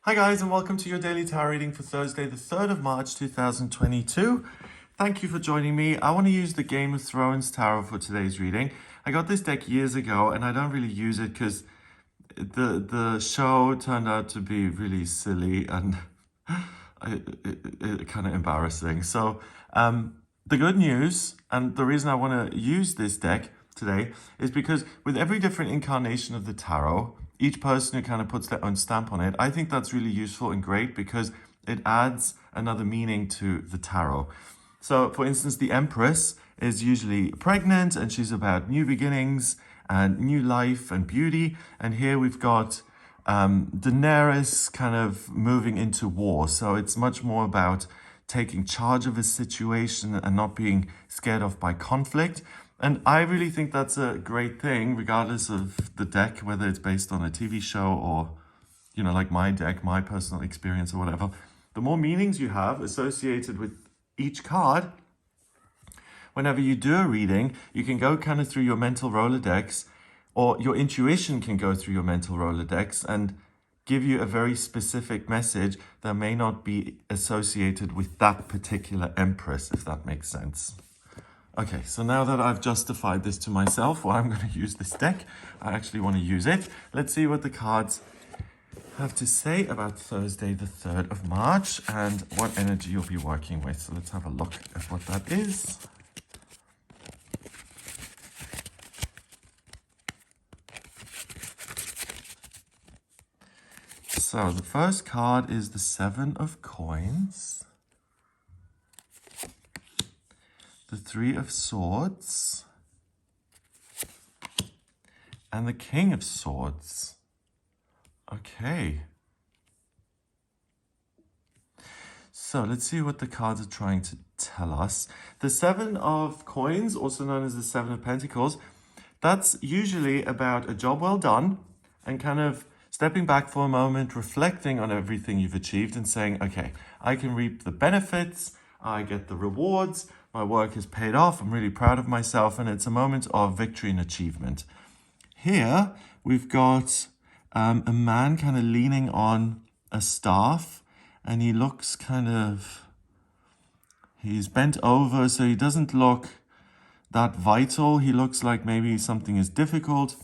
Hi guys, and welcome to your daily tarot reading for Thursday, the 3rd of March 2022. Thank you for joining me. I want to use the Game of Thrones tarot for today's reading. I got this deck years ago and I don't really use it because the show turned out to be really silly and kind of embarrassing. So the good news, and the reason I want to use this deck today, is because with every different incarnation of the tarot, each person who kind of puts their own stamp on it, I think that's really useful and great because it adds another meaning to the tarot. So, for instance, the Empress is usually pregnant and she's about new beginnings and new life and beauty. And here we've got Daenerys kind of moving into war. So it's much more about taking charge of a situation and not being scared off by conflict. And I really think that's a great thing, regardless of the deck, whether it's based on a TV show or, you know, like my deck, my personal experience or whatever. The more meanings you have associated with each card, whenever you do a reading, you can go kind of through your mental Rolodex, or your intuition can go through your mental Rolodex and give you a very specific message that may not be associated with that particular Empress, if that makes sense. Okay, so now that I've justified this to myself, well, I'm going to use this deck. I actually want to use it. Let's see what the cards have to say about Thursday, the 3rd of March, and what energy you'll be working with. So let's have a look at what that is. So the first card is the 7 of Coins, the 3 of Swords, and the King of Swords. Okay. So let's see what the cards are trying to tell us. The 7 of Coins, also known as the 7 of Pentacles, that's usually about a job well done and kind of stepping back for a moment, reflecting on everything you've achieved and saying, okay, I can reap the benefits, I get the rewards, my work has paid off, I'm really proud of myself, and it's a moment of victory and achievement. Here, we've got a man kind of leaning on a staff, and he looks he's bent over, so he doesn't look that vital. He looks like maybe something is difficult,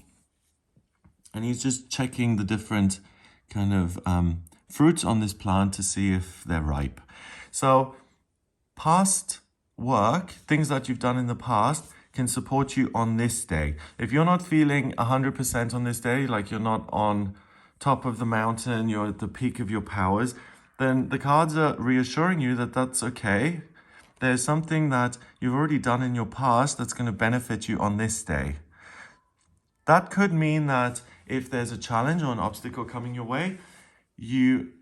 and he's just checking the different kind of fruits on this plant to see if they're ripe. So past work, things that you've done in the past, can support you on this day. If you're not feeling 100% on this day, like you're not on top of the mountain, you're at the peak of your powers, then the cards are reassuring you that that's okay. There's something that you've already done in your past that's going to benefit you on this day. That could mean that if there's a challenge or an obstacle coming your way, you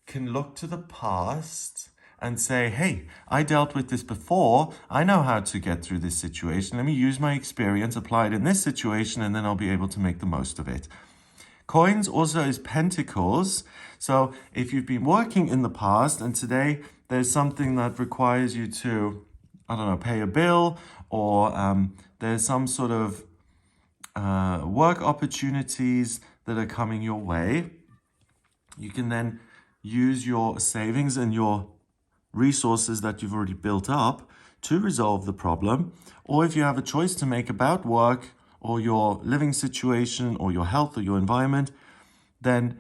can look to the past and say, hey, I dealt with this before. I know how to get through this situation. Let me use my experience, apply it in this situation, and then I'll be able to make the most of it. Coins also is Pentacles. So if you've been working in the past and today there's something that requires you to, I don't know, pay a bill, or there's some sort of work opportunities that are coming your way, you can then use your savings and your resources that you've already built up to resolve the problem. Or if you have a choice to make about work or your living situation or your health or your environment, then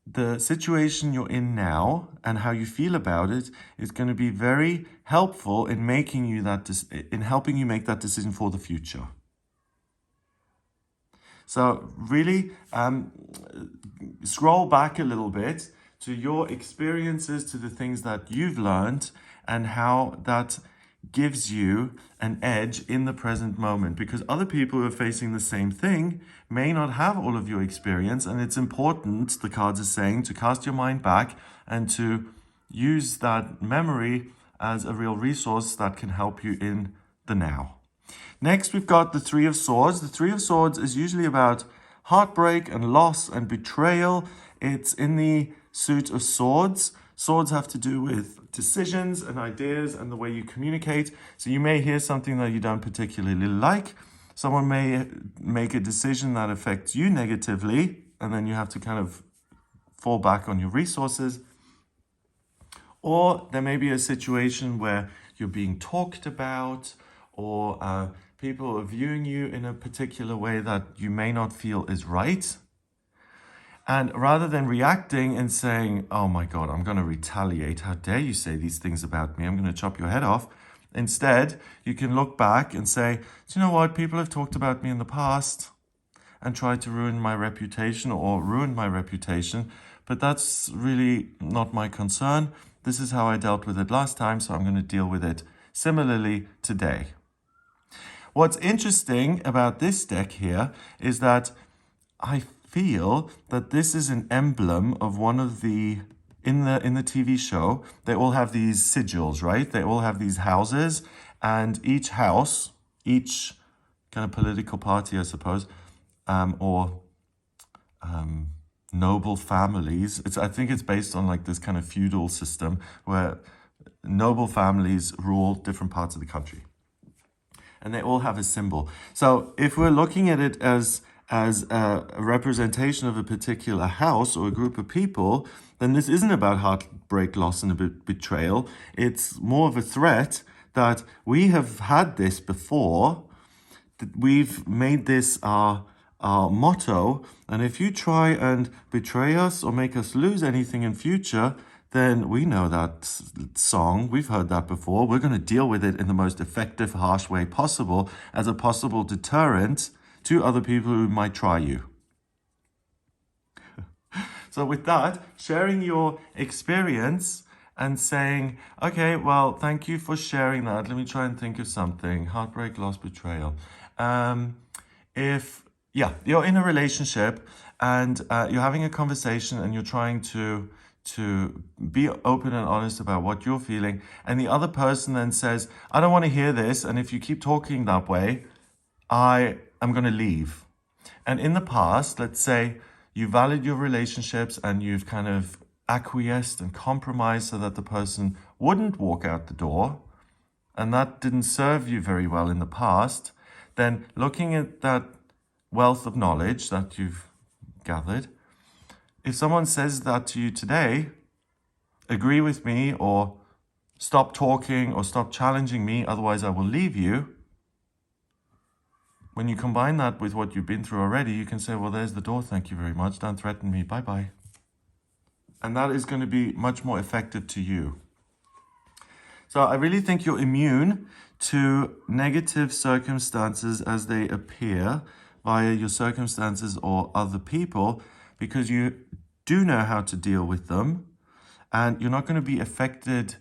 the situation you're in now and how you feel about it is going to be very helpful in making you in helping you make that decision for the future. So really scroll back a little bit to your experiences, to the things that you've learned, and how that gives you an edge in the present moment, because other people who are facing the same thing may not have all of your experience, and it's important, the cards are saying, to cast your mind back and to use that memory as a real resource that can help you in the now. Next, we've got the 3 of Swords. The 3 of Swords is usually about heartbreak and loss and betrayal. It's in the suit of Swords. Swords have to do with decisions and ideas and the way you communicate. So you may hear something that you don't particularly like. Someone may make a decision that affects you negatively, and then you have to kind of fall back on your resources. Or there may be a situation where you're being talked about, or people are viewing you in a particular way that you may not feel is right. And rather than reacting and saying, oh my God, I'm going to retaliate, how dare you say these things about me, I'm going to chop your head off. Instead, you can look back and say, do you know what? People have talked about me in the past and tried to ruin my reputation or ruined my reputation, but that's really not my concern. This is how I dealt with it last time, so I'm going to deal with it similarly today. What's interesting about this deck here is that I feel that this is an emblem of one of the in the TV show. They all have these sigils, right? They all have these houses, and each house, each kind of political party, I suppose, or noble families. I think it's based on like this kind of feudal system where noble families rule different parts of the country, and they all have a symbol. So if we're looking at it as a representation of a particular house or a group of people, then this isn't about heartbreak, loss, and a betrayal. It's more of a threat that we have had this before, that we've made this our motto, and if you try and betray us or make us lose anything in future, then we know that song, we've heard that before, we're going to deal with it in the most effective, harsh way possible as a possible deterrent to other people who might try you. So with that, sharing your experience and saying, okay, well, thank you for sharing that. Let me try and think of something. Heartbreak, loss, betrayal. If you're in a relationship and you're having a conversation and you're trying to be open and honest about what you're feeling, and the other person then says, I don't want to hear this, and if you keep talking that way, I am going to leave. And in the past, let's say you valued your relationships and you've kind of acquiesced and compromised so that the person wouldn't walk out the door, and that didn't serve you very well in the past, then looking at that wealth of knowledge that you've gathered, if someone says that to you today, agree with me, or stop talking, or stop challenging me, otherwise I will leave you. When you combine that with what you've been through already, you can say, well, there's the door, thank you very much, don't threaten me, bye-bye. And that is going to be much more effective to you. So I really think you're immune to negative circumstances as they appear via your circumstances or other people, because you do know how to deal with them, and you're not going to be affected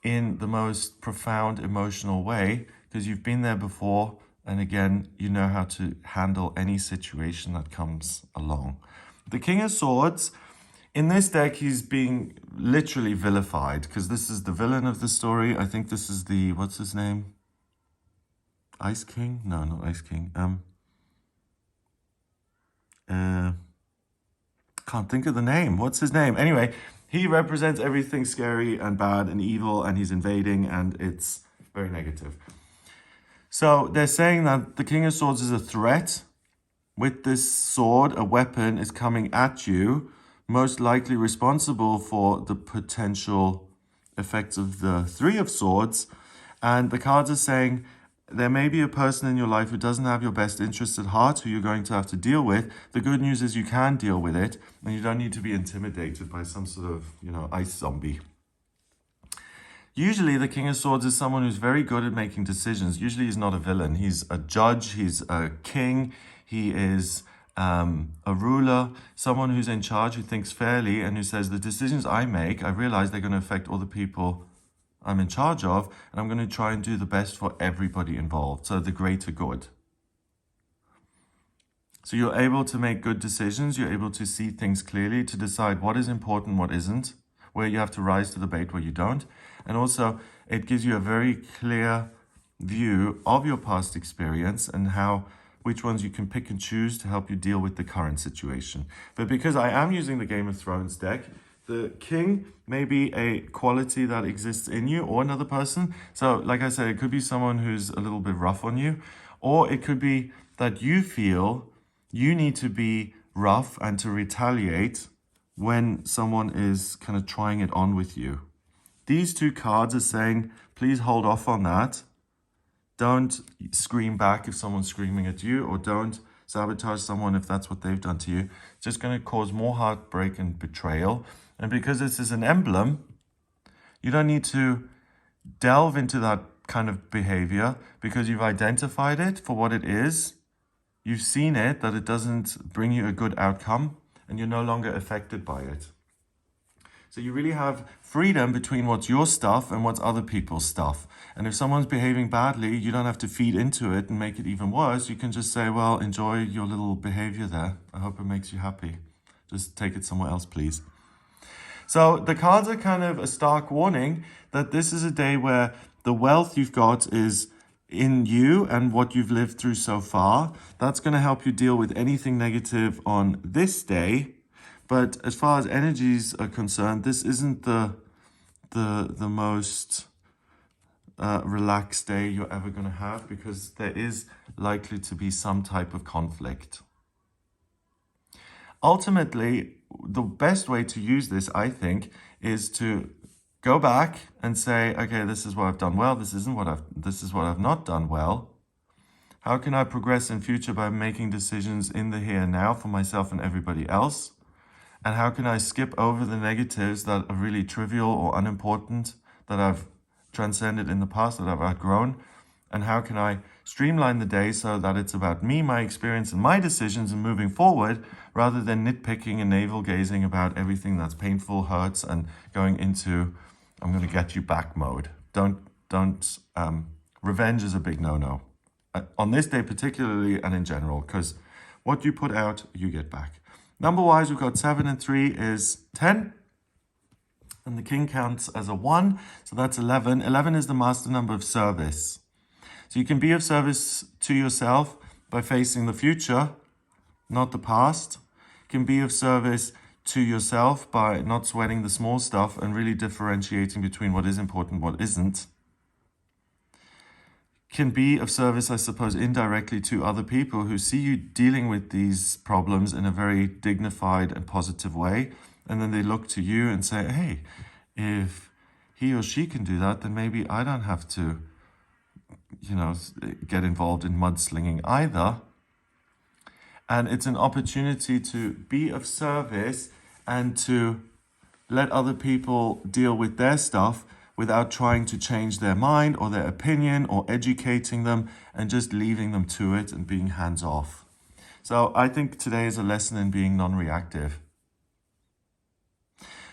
in the most profound emotional way because you've been there before, and again, you know how to handle any situation that comes along. The King of Swords, in this deck, he's being literally vilified because this is the villain of the story. I think this is the, what's his name? Ice King? No, not Ice King. Can't think of the name. What's his name? Anyway, he represents everything scary and bad and evil, and he's invading, and it's very negative. So they're saying that the King of Swords is a threat. With this sword, a weapon is coming at you, most likely responsible for the potential effects of the Three of Swords. And the cards are saying there may be a person in your life who doesn't have your best interests at heart, who you're going to have to deal with. The good news is you can deal with it, and you don't need to be intimidated by some sort of, ice zombie. Usually the King of Swords is someone who's very good at making decisions. Usually he's not a villain. He's a judge, he's a king, he is a ruler, someone who's in charge, who thinks fairly, and who says, the decisions I make, I realize they're going to affect all the people I'm in charge of, and I'm going to try and do the best for everybody involved, so the greater good. So you're able to make good decisions, you're able to see things clearly, to decide what is important, what isn't, where you have to rise to the bait, where you don't. And also, it gives you a very clear view of your past experience and which ones you can pick and choose to help you deal with the current situation. But because I am using the Game of Thrones deck, the king may be a quality that exists in you or another person. So like I said, it could be someone who's a little bit rough on you, or it could be that you feel you need to be rough and to retaliate when someone is kind of trying it on with you. These two cards are saying, please hold off on that. Don't scream back if someone's screaming at you, or don't sabotage someone if that's what they've done to you. It's just going to cause more heartbreak and betrayal. And because this is an emblem, you don't need to delve into that kind of behavior because you've identified it for what it is. You've seen it, that it doesn't bring you a good outcome, and you're no longer affected by it. So you really have freedom between what's your stuff and what's other people's stuff. And if someone's behaving badly, you don't have to feed into it and make it even worse. You can just say, well, enjoy your little behavior there. I hope it makes you happy. Just take it somewhere else, please. So the cards are kind of a stark warning that this is a day where the wealth you've got is in you and what you've lived through so far. That's going to help you deal with anything negative on this day. But as far as energies are concerned, this isn't the most relaxed day you're ever going to have, because there is likely to be some type of conflict. Ultimately, the best way to use this, I think, is to go back and say, okay, this is what I've done well. This is what I've not done well. How can I progress in future by making decisions in the here and now for myself and everybody else? And how can I skip over the negatives that are really trivial or unimportant that I've transcended in the past, that I've outgrown? And how can I streamline the day so that it's about me, my experience, and my decisions and moving forward, rather than nitpicking and navel-gazing about everything that's painful, hurts, and going into, I'm going to get you back mode. Revenge is a big no-no. On this day particularly, and in general, because what you put out, you get back. Number-wise, we've got 7 and 3 is 10. And the king counts as a 1, so that's 11. 11 is the master number of service. So you can be of service to yourself by facing the future, not the past. You can be of service to yourself by not sweating the small stuff and really differentiating between what is important and what isn't. Can be of service, I suppose, indirectly to other people who see you dealing with these problems in a very dignified and positive way. And then they look to you and say, hey, if he or she can do that, then maybe I don't have to, get involved in mudslinging either. And it's an opportunity to be of service and to let other people deal with their stuff without trying to change their mind or their opinion or educating them, and just leaving them to it and being hands off. So I think today is a lesson in being non-reactive.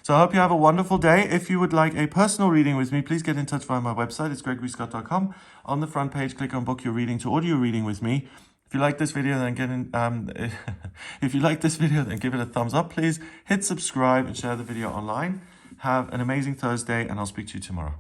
So I hope you have a wonderful day. If you would like a personal reading with me, please get in touch via my website. It's gregoryscott.com. On the front page, click on book your reading to order your reading with me. If you like this video, then give it a thumbs up, please. Hit subscribe and share the video online. Have an amazing Thursday, and I'll speak to you tomorrow.